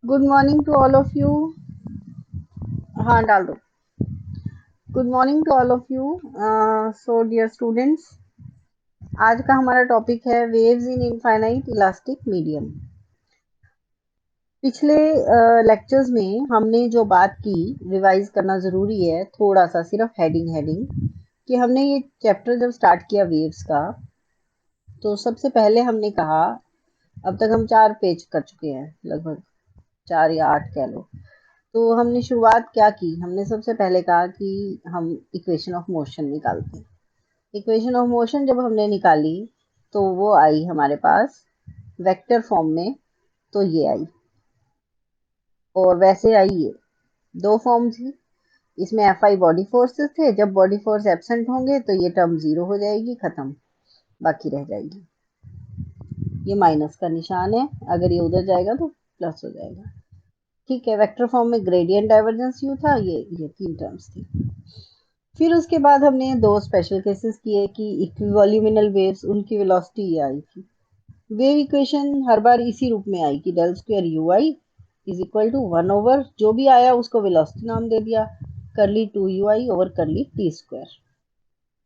Good morning to all of you. हाँ, डाल दो। Good morning to all of you. So dear students, आज का हमारा टॉपिक है waves in infinite elastic medium. पिछले लेक्चर्स में हमने जो बात की, रिवाइज करना ज़रूरी है थोड़ा सा, सिर्फ हेडिंग हेडिंग, कि हमने ये चैप्टर जब स्टार्ट किया वेव्स का, तो सबसे पहले हमने कहा, अब तक हम 4 पेज कर चुके हैं, लगभग 4 या 8 कह लो। तो हमने शुरुआत क्या की, हमने सबसे पहले कहा कि हम इक्वेशन ऑफ मोशन निकालते हैं। इक्वेशन ऑफ मोशन जब हमने निकाली तो वो आई हमारे पास वेक्टर फॉर्म में, तो ये आई, और वैसे आई ये। दो फॉर्म थी, इसमें एफ आई बॉडी फोर्सेस थे, जब बॉडी फोर्स एब्सेंट होंगे तो ये टर्म जीरो हो जाएगी, खत्म, बाकी रह जाएगी। ये माइनस का निशान है, अगर ये उधर जाएगा तो प्लस हो जाएगा। ठीक है, वेक्टर फॉर्म में ग्रेडियंट डाइवर्जेंस यू था, ये 3 टर्म्स थी। फिर उसके बाद हमने 2 स्पेशल केसेस किए कि इक्विवॉल्यूमिनल वेव्स, उनकी वेलोसिटी ये आई थी। वेव इक्वेशन हर बार इसी रूप में आई कि del square U I is equal to 1 over, जो भी आया उसको वेलोसिटी नाम दे दिया, करली 2 यू आई ओवर करली टी स्क्वायर।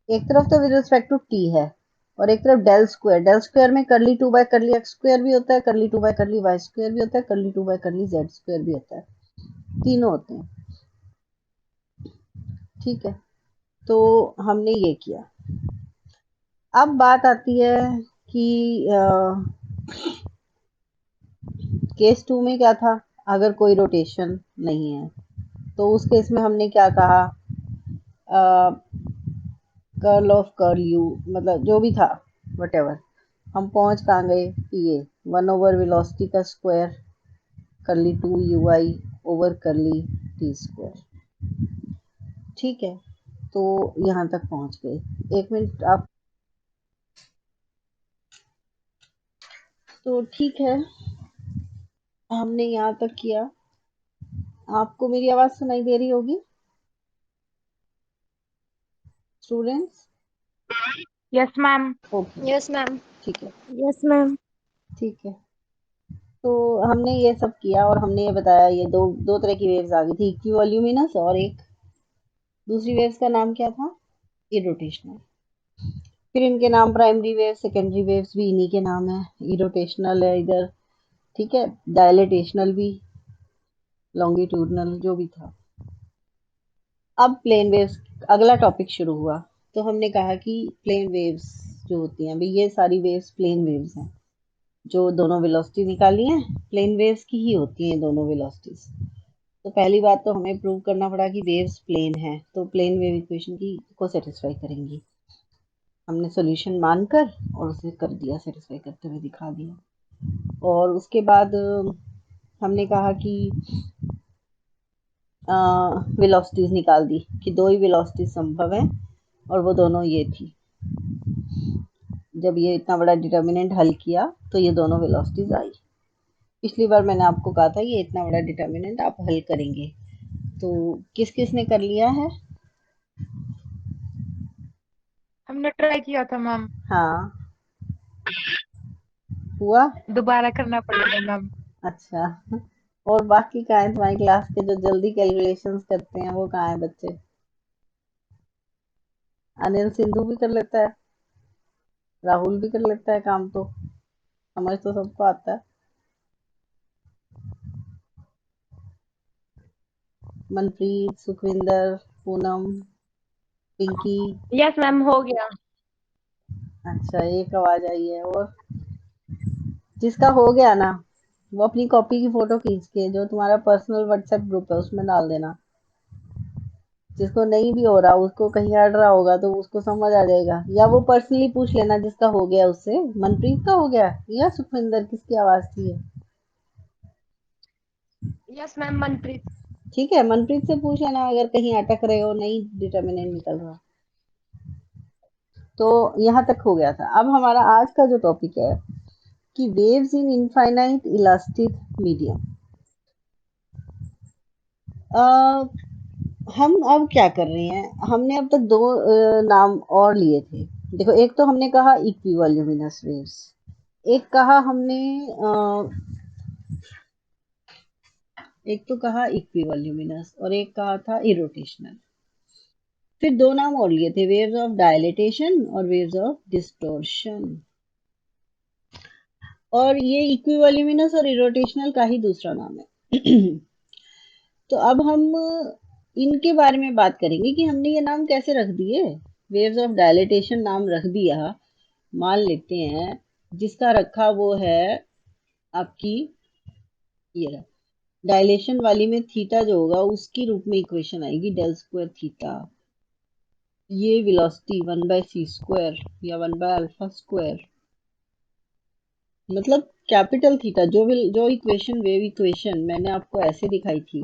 एक तरफ तो विद रिस्पेक्ट टू टी है, और एक तरफ डेल स्क्वायर। डेल स्क्वायर में करली 2 बाय करली एक्स स्क्वायर भी होता है, करली 2 बाय करली वाई स्क्वायर भी होता है, करली 2 बाय करली जेड स्क्वायर भी होता है, तीनों होते हैं। ठीक है, तो हमने ये किया। अब बात आती है कि केस टू में क्या था, अगर कोई रोटेशन नहीं है तो उस केस में हमने क्या कहा, कर्ल ऑफ कर्ल यू, मतलब जो भी था, वटेवर, हम पहुंच कहाँ गए कि ये 1 ओवर वेलोसिटी का स्क्वायर करली 2 यू आई ओवर करली टी स्क्वायर। ठीक है, तो यहाँ तक पहुंच गए। एक मिनट आप, तो ठीक है, हमने यहाँ तक किया। आपको मेरी आवाज सुनाई दे रही होगी students? Yes ma'am. Okay, yes ma'am. ठीक है, यस मैम। ठीक है। तो हमने ये सब किया और हमने ये बताया, ये दो तरह की वेव्स आ गई थी, इक्विवॉल्यूमिनस, और एक दूसरी वेव्स का नाम क्या था, इरोटेशनल। फिर इनके नाम प्राइमरी वेव, सेकेंडरी वेव्स भी इन्हीं के नाम है। इरोटेशनल है इधर, ठीक है, डायलेटेशनल भी, लॉन्गिट्यूडनल, जो भी था। अब प्लेन वेव्स, अगला टॉपिक शुरू हुआ। तो हमने कहा कि प्लेन वेव्स जो होती हैं, भाई ये सारी वेव्स प्लेन वेव्स हैं, जो दोनों वेलोसिटी निकाली हैं, प्लेन वेव्स की ही होती हैं दोनों वेलोसिटीज। तो पहली बात तो हमें प्रूव करना पड़ा कि वेव्स प्लेन है, तो प्लेन वेव इक्वेशन की को सेटिस्फाई करेंगी। हमने सॉल्यूशन मानकर और उसे कर दिया, सेटिस्फाई करते हुए दिखा दिया। और उसके बाद हमने कहा कि वेलोसिटीज निकाल दी कि दो ही वेलोसिटी संभव है, और वो दोनों ये थी। जब ये इतना बड़ा डिटर्मिनेंट हल किया तो ये दोनों वेलोसिटीज आई। पिछली बार मैंने आपको कहा था ये इतना बड़ा डिटर्मिनेंट आप हल करेंगे, तो किस किस ने कर लिया है? हमने ट्राई किया था मैम। हाँ, हुआ। दोबारा करना पड़ेगा मैम। अच्छा, और बाकी कहाँ है तुम्हारी क्लास के जो जल्दी कैलकुलेशंस करते हैं, वो कहाँ है बच्चे? अनिल सिंधु भी कर लेता है, राहुल भी कर लेता है काम, तो समझ तो सबको आता है। मनप्रीत, सुखविंदर, पूनम, पिंकी। यस मैम, हो गया। अच्छा, एक आवाज आई है। और जिसका हो गया ना, वो अपनी कॉपी की फोटो खींच के जो तुम्हारा पर्सनल व्हाट्सएप ग्रुप है उसमें डाल देना। जिसको नहीं भी हो रहा, उसको कहीं अड़ रहा होगा तो उसको समझ आ जाएगा, या वो पर्सनली पूछ लेना जिसका हो गया उससे, मनप्रीत का हो गया या सुखविंदर, किसकी आवाज थी ये? Yes ma'am, Manpreet. ठीक है, मनप्रीत से पूछ लेना अगर कहीं अटक रहे हो, नहीं डिटर्मिनेंट निकल रहा। तो यहाँ तक हो गया था। अब हमारा आज का जो टॉपिक है कि waves in infinite elastic medium. हम अब क्या कर रहे हैं, हमने अब तक दो नाम और लिए थे। देखो, एक तो हमने कहा इक्विवॉल्यूमिनस वेव्स, एक कहा हमने एक तो कहा इक्विवॉल्यूमिनस और एक कहा था इरोटेशनल। फिर दो नाम और लिए थे, वेव्स ऑफ डायलेटेशन और वेव्स ऑफ डिस्टॉर्शन। और ये इक्विवॉल्यूमिनस और इरोटेशनल का ही दूसरा नाम है। तो अब हम इनके बारे में बात करेंगे कि हमने ये नाम कैसे रख दिए। वेव्स ऑफ डायलेटेशन नाम रख दिया, मान लेते हैं, जिसका रखा वो है आपकी ये डायलेशन वाली में थीटा जो होगा उसकी रूप में इक्वेशन आएगी डेल स्क्वायर थीटा। ये वेलोसिटी 1/c² या 1/α², मतलब कैपिटल थीटा, जो इक्वेशन वेव इक्वेशन मैंने आपको ऐसे दिखाई थी,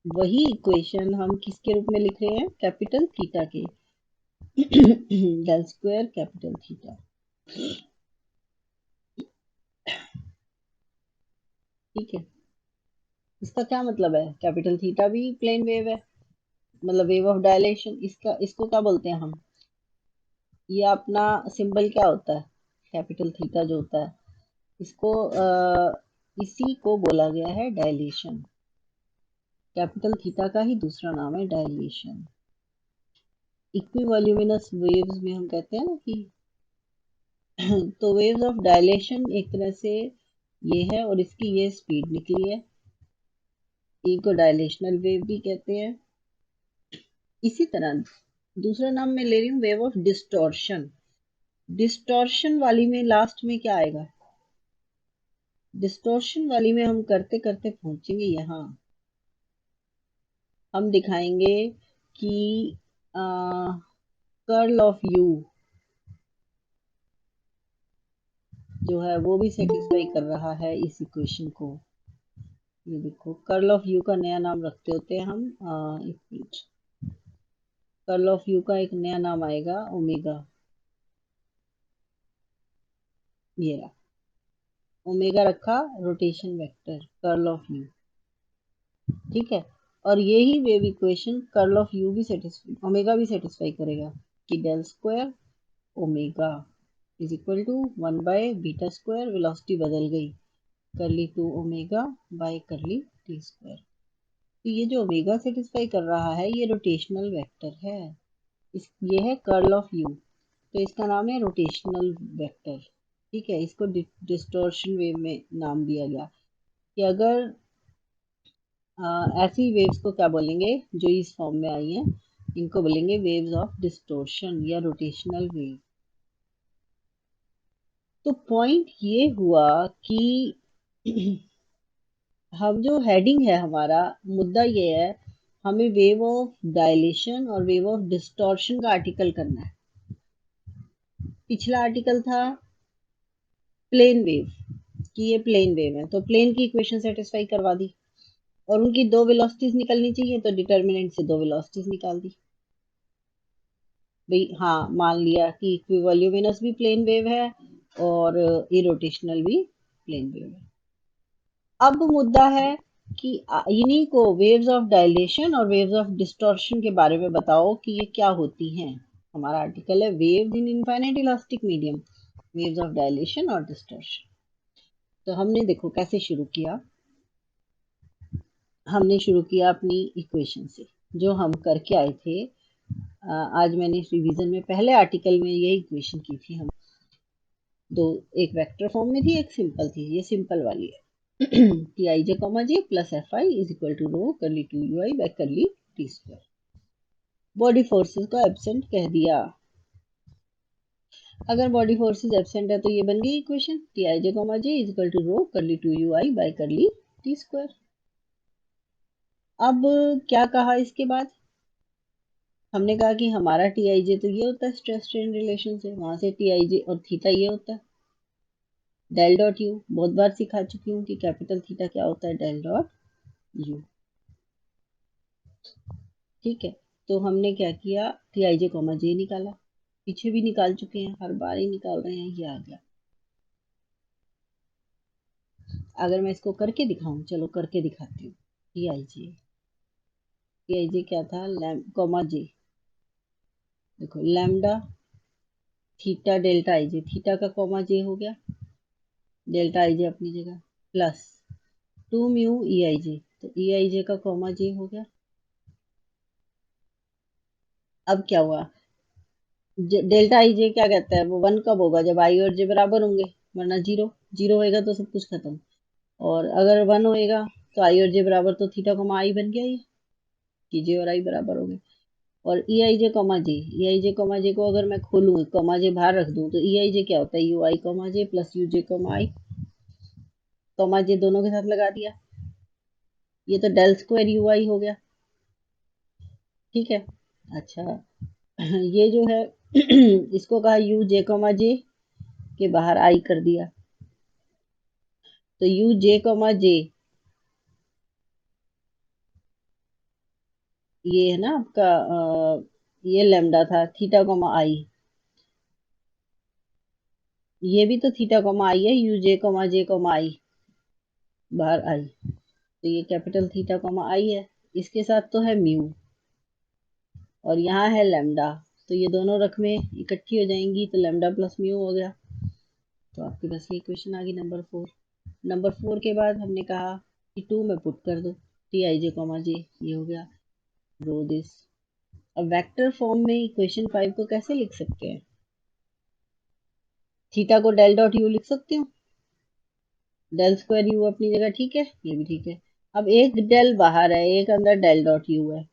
वही इक्वेशन हम किसके रूप में लिख रहे हैं, कैपिटल थीटा के। Del square capital theta. ठीक है, इसका क्या मतलब है, कैपिटल थीटा भी प्लेन वेव है, मतलब वेव ऑफ डायलेशन। इसको क्या बोलते हैं हम, ये अपना सिंबल क्या होता है, कैपिटल थीटा जो होता है, इसको इसी को बोला गया है डायलेशन। कैपिटल थीटा का ही दूसरा नाम है डायलेशन। इक्विवॉल्यूमिनस वेव्स में हम कहते हैं ना कि तो वेव्स ऑफ डायलेशन एक तरह से ये है, और इसकी ये स्पीड निकली है, इनको डायलेशनल वेव भी कहते हैं। इसी तरह दूसरा नाम मैं ले रही हूँ वेव ऑफ डिस्टॉर्शन। डिस्टॉर्शन वाली में लास्ट में क्या आएगा, डिस्टॉर्शन वाली में हम करते करते पहुंचेंगे यहाँ, हम दिखाएंगे कि कर्ल ऑफ यू जो है वो भी सेटिस्फाई कर रहा है इस इक्वेशन को। ये देखो, कर्ल ऑफ यू का नया नाम रखते होते हैं हम, एक मिनट, कर्ल ऑफ यू का एक नया नाम आएगा ओमेगा। ये रहा, ओमेगा रखा rotation vector curl of u. ठीक है, और यही wave equation curl of u भी सेटिस्फाई, ओमेगा भी सेटिस्फाई करेगा कि del square omega is equal to 1/β², velocity बदल गई, करली 2 ओमेगा बाय करली t²। तो ये जो ओमेगा सेटिस्फाई कर रहा है ये रोटेशनल वेक्टर है। ये है कर्ल ऑफ यू, तो इसका नाम है रोटेशनल वेक्टर। ठीक है, इसको डिस्टॉर्शन वेव में नाम दिया गया कि अगर ऐसी वेव्स को क्या बोलेंगे जो इस फॉर्म में आई हैं, इनको बोलेंगे वेव्स ऑफ डिस्टॉर्शन या रोटेशनल वेव। तो पॉइंट ये हुआ कि हम जो हेडिंग है, हमारा मुद्दा ये है, हमें वेव ऑफ डायलेशन और वेव ऑफ डिस्टॉर्शन का आर्टिकल करना है। पिछला आर्टिकल था प्लेन वेव, कि ये प्लेन वेव है, तो प्लेन की इक्वेशन सेटिस्फाई करवा दी, और उनकी दो वेलोसिटीज निकलनी चाहिए, तो डिटर्मिनेंट से दो वेलोसिटीज निकाल दी भाई। हाँ, मान लिया कि इक्विवॉल्यूमिनस भी प्लेन वेव है और इरोटेशनल भी प्लेन वेव है। अब मुद्दा है कि इन्हीं को वेव्स ऑफ डायलेशन और वेव्स ऑफ डिस्टॉर्शन के बारे में बताओ कि ये क्या होती हैं। हमारा आर्टिकल है waves in infinite elastic medium, waves of dilation और डिस्टॉर्शन। तो हमने देखो कैसे शुरू किया, हमने शुरू किया अपनी इक्वेशन से जो हम करके आए थे। आज मैंने रिवीजन में पहले आर्टिकल में ये इक्वेशन की थी हम, दो, एक वेक्टर फॉर्म में थी, एक सिंपल थी, ये सिंपल वाली है। T I J comma J plus F I is equal to rho curly 2 you I bye करली t²। बॉडी फोर्सेस को एब्सेंट कह दिया। अगर बॉडी फोर्सेस एब्सेंट है तो ये बन गई equation T I J comma J is equal to rho curly 2 you I bye करली t²। अब क्या कहा इसके बाद, हमने कहा कि हमारा टी आई जे तो ये होता है स्ट्रेस स्ट्रेन रिलेशन से, वहां से टी आई जे और थीटा ये होता है डेल डॉट यू। बहुत बार सिखा चुकी हूँ कि कैपिटल थीटा क्या होता है, डेल डॉट यू। ठीक है, तो हमने क्या किया, टी आई जे कॉमा जे निकाला, पीछे भी निकाल चुके हैं, हर बार ही निकाल रहे हैं, ये आ गया। अगर मैं इसको करके दिखाऊं, चलो करके दिखाती हूँ। टी आई जे क्या था, लैम कॉमा जे, देखो लैम्डा थीटा डेल्टा आई जे, थीटा का कॉमा जे हो गया, डेल्टा आई जे अपनी जगह प्लस 2 म्यू ई आई जे, तो ई आई जे का कॉमा जे हो गया। अब क्या हुआ, डेल्टा आई जे क्या कहता है, वो 1 कब होगा, जब आई और जे बराबर होंगे, वरना जीरो। जीरो होएगा तो सब कुछ खत्म। और अगर 1 होएगा तो आई और जे बराबर, तो थीटा कॉमा आई बन गया ये, कि जे और आई बराबर हो गए। और ई आई जे कॉमा जे, ई आई जे कॉमा जे को अगर मैं खोलूँ, कॉमा जे बाहर रख दूं, तो ई आई जे क्या होता है, u I comma J plus u J comma I. Comma J दोनों के साथ लगा दिया, ये तो डेल स्क्वायर यू आई हो गया। ठीक है। अच्छा, ये जो है इसको कहा यू जे कॉमा जे के बाहर आई कर दिया, तो यू जे कॉमा जे, ये है ना आपका ये लेमडा था, थीटा कॉमा आई, ये भी तो थीटा कॉमा आई है, यू जे कॉमा आई बाहर आई, तो ये कैपिटल थीटा कॉमा आई है। इसके साथ तो है म्यू और यहाँ है लेमडा, तो ये दोनों रकमें इकट्ठी हो जाएंगी, तो लेमडा प्लस म्यू हो गया। तो आपके पास ये इक्वेशन आ गई नंबर 4। नंबर 4 के बाद हमने कहा कि 2 में पुट कर दो, टी आई जे कॉमा जे, ये हो गया रो दिस। अब वेक्टर फॉर्म में इक्वेशन 5 को कैसे लिख सकते हैं, थीटा को डेल डॉट यू लिख सकती हूँ, डेल स्क्वायर यू अपनी जगह, ठीक है, ये भी ठीक है। अब एक डेल बाहर है, एक अंदर डेल डॉट यू है।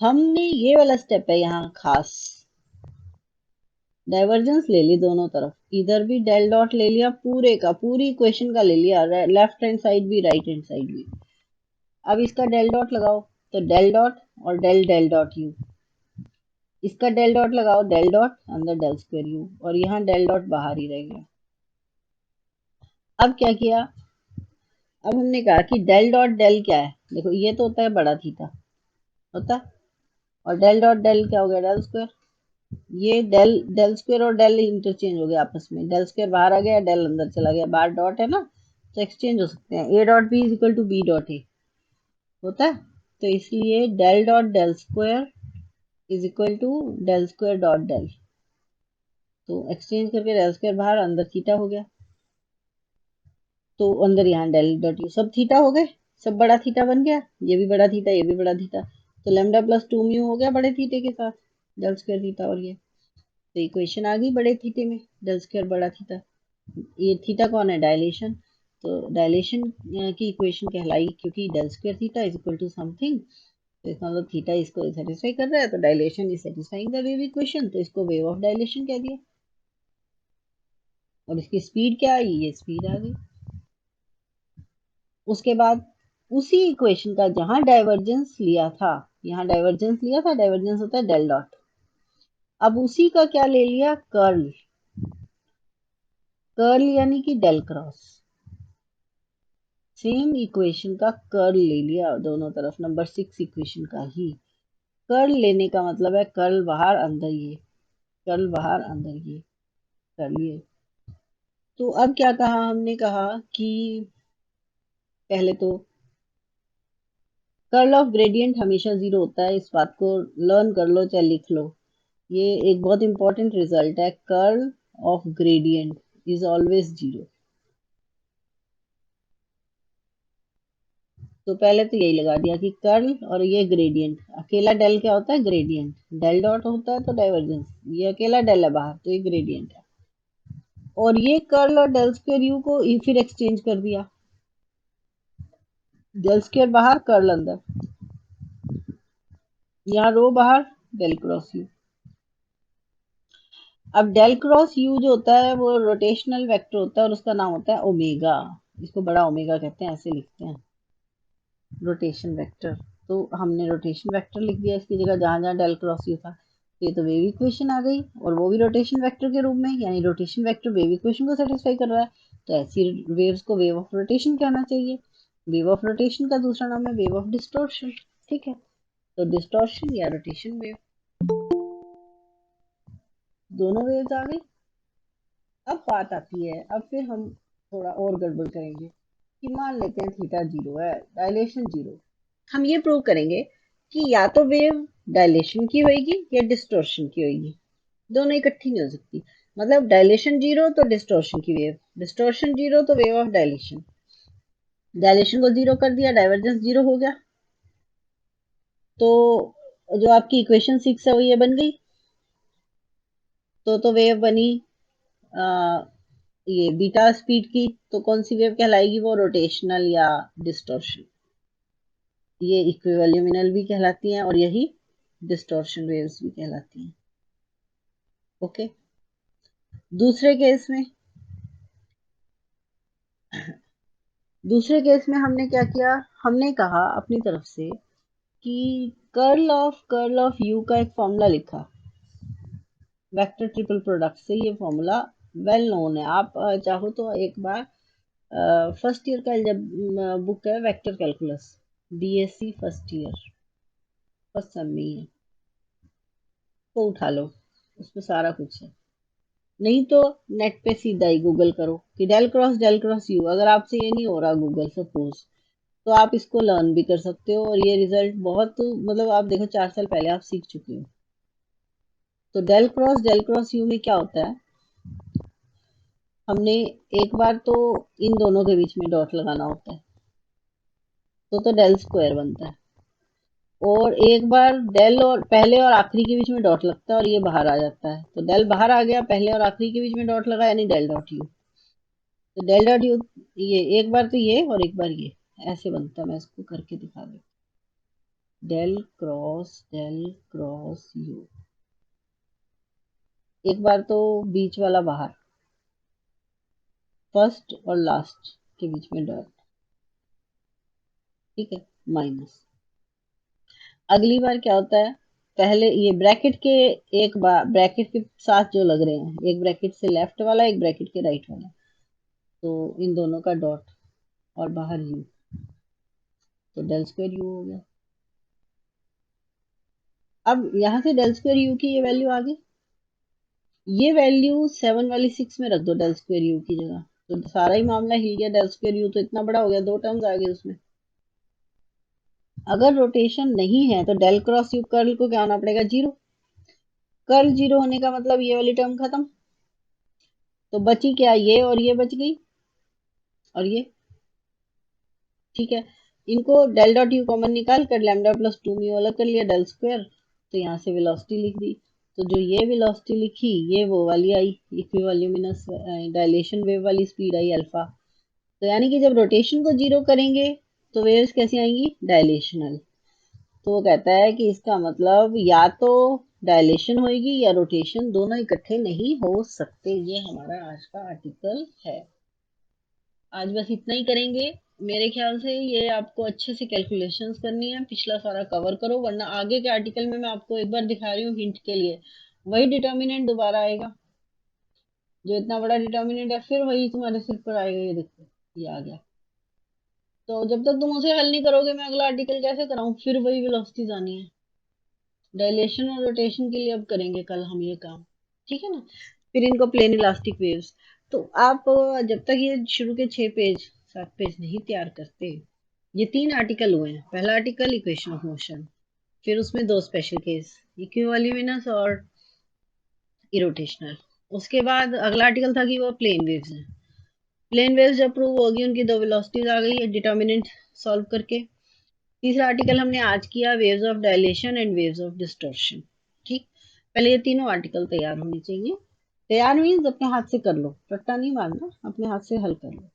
हमने ये वाला स्टेप है यहाँ खास, डाइवर्जेंस ले ली दोनों तरफ, इधर भी डेल डॉट ले लिया, पूरे का पूरी इक्वेशन का ले लिया, लेफ्ट हैंड साइड भी राइट हैंड साइड भी। अब इसका डेल डॉट लगाओ, तो डेल डॉट और डेल डेल डॉट यू, इसका डेल डॉट लगाओ, डेल डॉट अंदर डेल स्क्वायर यू, और यहाँ डेल डॉट बाहर ही रह गया। अब क्या किया, अब हमने कहा कि डेल डॉट डेल क्या है, देखो ये तो होता है बड़ा थीटा होता है, और डेल डॉट डेल क्या हो गया, डेल स्क्वायर। ये डेल डेल स्क्वायर और डेल इंटरचेंज हो गया आपस में, डेल स्क्वायर बाहर आ गया, डेल अंदर चला गया, बाहर डॉट है ना, तो एक्सचेंज हो सकते हैं, A dot B is equal to B dot A होता है, तो इसलिए del dot del square is equal to del square dot del, तो एक्सचेंज करके डेल स्क्वायर बाहर, अंदर थीटा हो गया, तो अंदर यहाँ डेल डॉट यू, सब थीटा हो गए, सब बड़ा थीटा बन गया, ये भी बड़ा थीटा, ये भी बड़ा थीटा, तो लेमडा प्लस 2 म्यू हो गया बड़े थीटे के साथ, डेल स्क्वायर थीटा, और ये तो इक्वेशन आ गई बड़े थीटे में, डेल स्क्वायर बड़ा थीटा। ये थीटा कौन है, डायलेशन, तो डायलेशन की इक्वेशन कहलाई, क्योंकि del square theta is equal to something, तो इसका मतलब थीटा इसको सेटिस्फाई कर रहा है, तो dilation is satisfying the wave equation, तो इसको वेव ऑफ डायलेशन कह दिया। और इसकी स्पीड क्या आई, ये स्पीड आ गई। उसके बाद उसी इक्वेशन का जहां डाइवर्जेंस लिया था, यहाँ डाइवर्जेंस लिया था, डाइवर्जेंस होता है डेल डॉट, अब उसी का क्या ले लिया, कर्ल, कर्ल यानी कि डेल क्रॉस, सेम इक्वेशन का कर्ल ले लिया दोनों तरफ, नंबर 6 इक्वेशन का ही कर्ल लेने का मतलब है कर्ल बाहर अंदर, ये कर्ल बाहर अंदर, ये कर लिए। तो अब क्या कहा, हमने कहा कि पहले तो कर्ल ऑफ ग्रेडियंट हमेशा जीरो होता है, इस बात को लर्न कर लो चाहे लिख लो, ये एक बहुत इंपॉर्टेंट रिजल्ट है, curl of gradient is always zero. तो पहले तो यही लगा दिया कि कर्ल और ये ग्रेडियंट, अकेला डेल क्या होता है, ग्रेडियंट, डेल डॉट होता है तो डाइवर्जेंस, ये अकेला डेल है बाहर, तो ये ग्रेडियंट है। और ये कर्ल और डेल स्क्वायर यू को फिर एक्सचेंज कर दिया, डेल स्क्वायर बाहर, कर्ल अंदर, यहाँ रो बाहर, डेल क्रॉस यू। अब डेल क्रॉस यू जो होता है वो रोटेशनल वेक्टर होता है, और उसका नाम होता है ओमेगा, इसको बड़ा ओमेगा कहते हैं, ऐसे लिखते हैं रोटेशन वेक्टर। तो हमने रोटेशन वेक्टर लिख दिया इसकी जगह, जहां जहां डेल क्रॉस यू था, तो ये तो वेव इक्वेशन आ गई, और वो भी रोटेशन वेक्टर के रूप में, यानी रोटेशन वेक्टर वेव इक्वेशन को सेटिस्फाई कर रहा है, तो ऐसी वेव्स को वेव ऑफ रोटेशन कहना चाहिए। वेव ऑफ रोटेशन का दूसरा नाम है वेव ऑफ डिस्टॉर्शन, ठीक है, तो डिस्टॉर्शन या रोटेशन वेव, दोनों वेव्स आ गई। अब बात आती है, अब फिर हम थोड़ा और गड़बड़ करेंगे कि मान लेते हैं थीटा जीरो है, डायलेशन जीरो, हम ये प्रूव करेंगे कि या तो वेव डायलेशन की होगी या डिस्टॉर्शन की होगी, दोनों इकट्ठी नहीं हो सकती। मतलब डायलेशन जीरो तो डिस्टॉर्शन की वेव, डिस्टॉर्शन जीरो तो वेव ऑफ डायलेशन। डायलेशन को जीरो कर दिया, डाइवर्जेंस जीरो हो गया, तो जो आपकी इक्वेशन 6 है वो ये बन गई। तो वेव बनी आ, ये बीटा स्पीड की, तो कौन सी वेव कहलाएगी? वो रोटेशनल या डिस्टॉर्शन। ये इक्विवोल्यूमिनल भी कहलाती हैं और यही डिस्टॉर्शन वेव्स भी कहलाती हैं। ओके, दूसरे केस में हमने क्या किया? हमने कहा अपनी तरफ से कि कर्ल ऑफ यू का एक फॉर्मूला लिखा वेक्टर ट्रिपल प्रोडक्ट से। ये फॉर्मूला वेल नोन है, आप चाहो तो एक बार फर्स्ट ईयर का जब बुक है vector calculus, BSc first year first sem में ही है, तो उठा लो, उसमें सारा कुछ है। नहीं तो नेट पे सीधा ही गूगल करो कि डेल क्रॉस यू। अगर आपसे ये नहीं हो रहा गूगल सपोज, तो आप इसको लर्न भी कर सकते हो, और ये रिजल्ट बहुत, मतलब आप देखो 4 साल पहले आप सीख चुके हो। तो डेल क्रॉस यू में क्या होता है? हमने एक बार तो इन दोनों के बीच में डॉट लगाना होता है, तो डेल स्क्वायर बनता है। और एक बार डेल और पहले और आखिरी के बीच में डॉट लगता है और ये बाहर आ जाता है, तो डेल बाहर आ गया, पहले और आखिरी के बीच में डॉट लगा, यानी डेल डॉट यू। तो डेल डॉट यू, ये एक बार तो ये और एक बार ये ऐसे बनता है। मैं इसको करके दिखा देती हूँ। डेल क्रॉस यू, एक बार तो बीच वाला बाहर, फर्स्ट और लास्ट के बीच में डॉट, ठीक है, माइनस। अगली बार क्या होता है? पहले ये ब्रैकेट के, एक बार ब्रैकेट के साथ जो लग रहे हैं, एक ब्रैकेट से लेफ्ट वाला, एक ब्रैकेट के राइट वाला, तो इन दोनों का डॉट और बाहर यू, तो डेल स्क्वायर यू हो गया। अब यहां से डेल स्क्वायर यू की ये वैल्यू आ गई, ये वैल्यू 7 वाली 6 में रख दो डेल स्क्वायर यू की जगह, तो सारा ही मामला हिल गया। डेल स्क्वायर यू तो इतना बड़ा हो गया, 2 टर्म्स आ गए उसमें। अगर रोटेशन नहीं है तो डेल क्रॉस यू कर्ल को क्या होना पड़ेगा? जीरो। कर्ल जीरो होने का मतलब ये वाली टर्म खत्म, तो बची क्या? ये और ये बच गई, और ये, ठीक है। इनको डेल डॉट यू कॉमन निकाल कर लैम्डा प्लस 2 म्यू अलग कर लिया, डेल स्क्वायर, तो यहाँ से वेलोसिटी लिख दी। तो जो ये वेलोसिटी लिखी, ये वो वाली आई, इक्विवोल्यूमिनस डायलेशन वेव वाली स्पीड आई अल्फा। तो यानी कि जब रोटेशन को जीरो करेंगे तो वेव्स कैसी आएंगी? डायलेशनल। तो वो कहता है कि इसका मतलब या तो डायलेशन होगी या रोटेशन, दोनों इकट्ठे नहीं हो सकते। ये हमारा आज का आर्टिकल है। आज बस इतना ही करेंगे। मेरे ख्याल से ये आपको अच्छे से कैलकुलेशंस करनी है, पिछला सारा कवर करो, वरना आगे के आर्टिकल में मैं आपको एक बार दिखा रही हूँ हिंट के लिए, वही डिटर्मिनेंट दोबारा आएगा, जो इतना बड़ा डिटर्मिनेंट है, फिर वही तुम्हारे सिर पर आएगा। ये देखो, ये आ गया। तो जब तक तुम उसे हल नहीं करोगे, मैं अगला आर्टिकल कैसे कराऊं? फिर वही वेलोसिटीज आनी है। डायलेशन और रोटेशन के लिए अब करेंगे कल हम ये काम, ठीक है ना? फिर इनको प्लेन इलास्टिक वेव्स। तो आप जब तक ये शुरू के 6 पेज 7 पेज नहीं तैयार करते, ये 3 आर्टिकल हुए हैं। पहला आर्टिकल इक्वेशन ऑफ मोशन, फिर उसमें 2 स्पेशल केस, इक्विवोल्यूमिनस और इरोटेशनल। उसके बाद अगला आर्टिकल था कि वो प्लेन वेव्स हैं। प्लेन वेव्स जब प्रूव होगी, उनकी 2 वेलोसिटीज आ गई डिटर्मिनेंट सॉल्व करके। तीसरा आर्टिकल हमने आज किया waves of dilation and waves of distortion. ठीक, पहले ये तीनों आर्टिकल तैयार होने चाहिए। तैयार मीन्स अपने हाथ से कर लो, रट्टा नहीं मारना, अपने हाथ से हल कर लो।